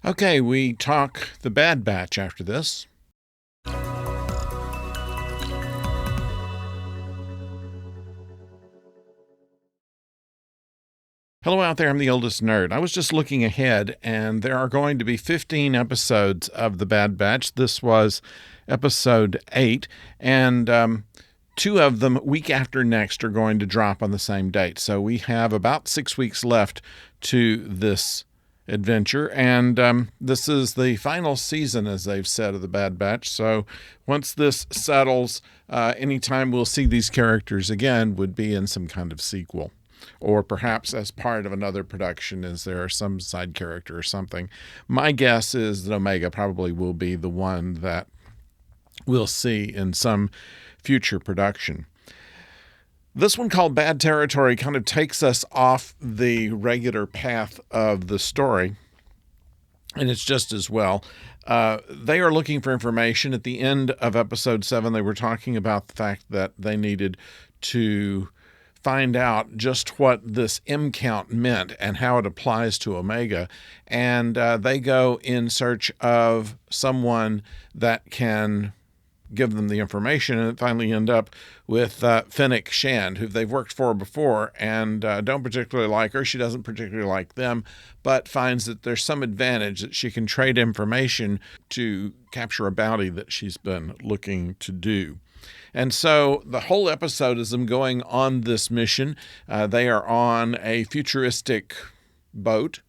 Okay, we talk The Bad Batch after this. Hello out there, I'm the oldest nerd. I was just looking ahead, and there are going to be 15 episodes of The Bad Batch. This was episode 8, and two of them, week after next, are going to drop on the same date. So we have about 6 weeks left to this adventure, and this is the final season, as they've said, of The Bad Batch. So once this settles, anytime we'll see these characters again would be in some kind of sequel, or perhaps as part of another production, as there are some side character or something. My guess is that Omega probably will be the one that we'll see in some future production. This one, called Bad Territory, kind of takes us off the regular path of the story, and it's just as well. They are looking for information. At the end of episode 7, they were talking about the fact that they needed to find out just what this M count meant and how it applies to Omega. And they go in search of someone that can give them the information, and finally end up with Fennec Shand, who they've worked for before and don't particularly like her. She doesn't particularly like them, but finds that there's some advantage that she can trade information to capture a bounty that she's been looking to do. And so the whole episode is them going on this mission. They are on a futuristic boat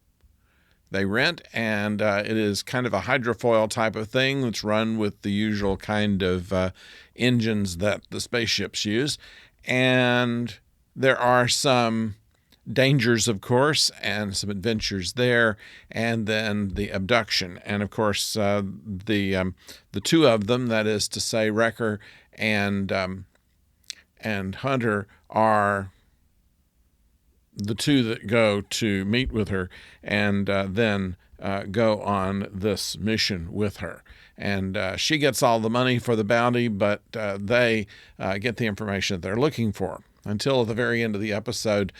they rent, and it is kind of a hydrofoil type of thing that's run with the usual kind of engines that the spaceships use. And there are some dangers, of course, and some adventures there, and then the abduction. And of course, the two of them, that is to say, Wrecker and Hunter, are the two that go to meet with her and then go on this mission with her. And she gets all the money for the bounty, but they get the information that they're looking for. Until at the very end of the episode,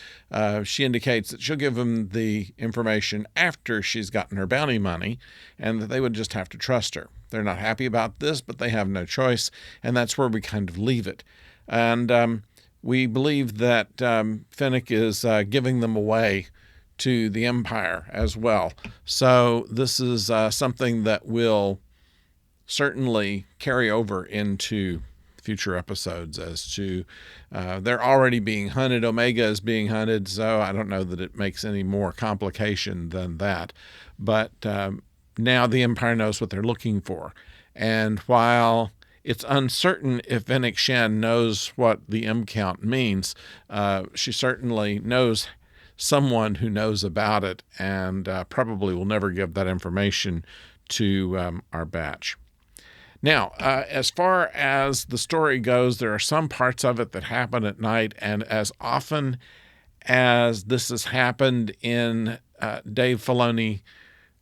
she indicates that she'll give them the information after she's gotten her bounty money, and that they would just have to trust her. They're not happy about this, but they have no choice, and that's where we kind of leave it. And we believe that Fennec is giving them away to the Empire as well. So this is something that will certainly carry over into future episodes, as to they're already being hunted. Omega is being hunted, so I don't know that it makes any more complication than that. But now the Empire knows what they're looking for. And while it's uncertain if Fennec Shand knows what the M count means, she certainly knows someone who knows about it, and probably will never give that information to our batch. Now, as far as the story goes, there are some parts of it that happen at night, and as often as this has happened in Dave Filoni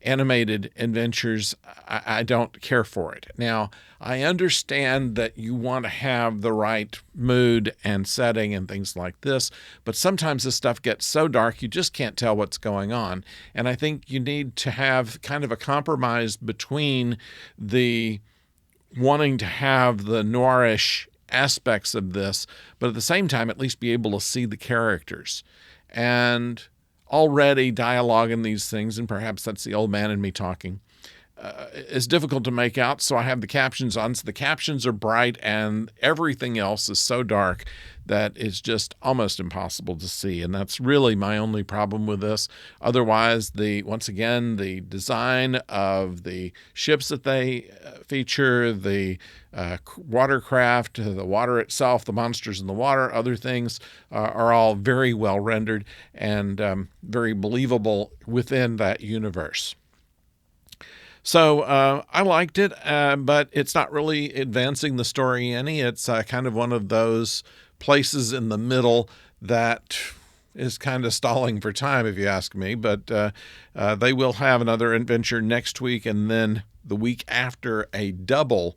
animated adventures, I don't care for it. Now, I understand that you want to have the right mood and setting and things like this, but sometimes this stuff gets so dark you just can't tell what's going on. And I think you need to have kind of a compromise between the wanting to have the noirish aspects of this, but at the same time at least be able to see the characters. And already dialogue in these things, and perhaps that's the old man in me talking, is difficult to make out, so I have the captions on. So the captions are bright, and everything else is so dark that it's just almost impossible to see. And that's really my only problem with this. Otherwise, once again, the design of the ships that they feature, the watercraft, the water itself, the monsters in the water, other things are all very well rendered and very believable within that universe. So I liked it, but it's not really advancing the story any. It's kind of one of those places in the middle that is kind of stalling for time, if you ask me. But they will have another adventure next week, and then the week after, a double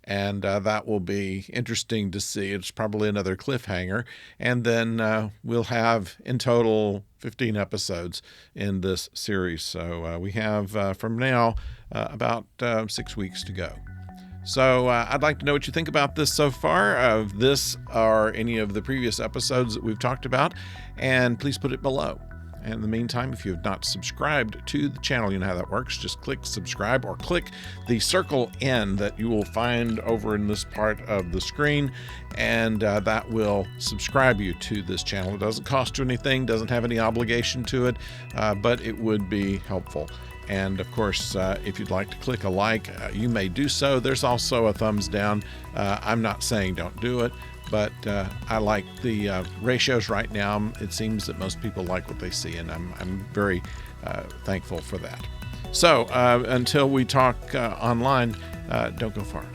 and that will be interesting to see. It's probably another cliffhanger, and then we'll have in total 15 episodes in this series. So we have from now about 6 weeks to go. So I'd like to know what you think about this so far, of this or any of the previous episodes that we've talked about, and please put it below. And in the meantime, if you have not subscribed to the channel, you know how that works. Just click subscribe or click the circle N that you will find over in this part of the screen, and that will subscribe you to this channel. It doesn't cost you anything, doesn't have any obligation to it, but it would be helpful. And of course, if you'd like to click a like, you may do so. There's also a thumbs down. I'm not saying don't do it, but I like the ratios right now. It seems that most people like what they see, and I'm very thankful for that. So until we talk online, don't go far.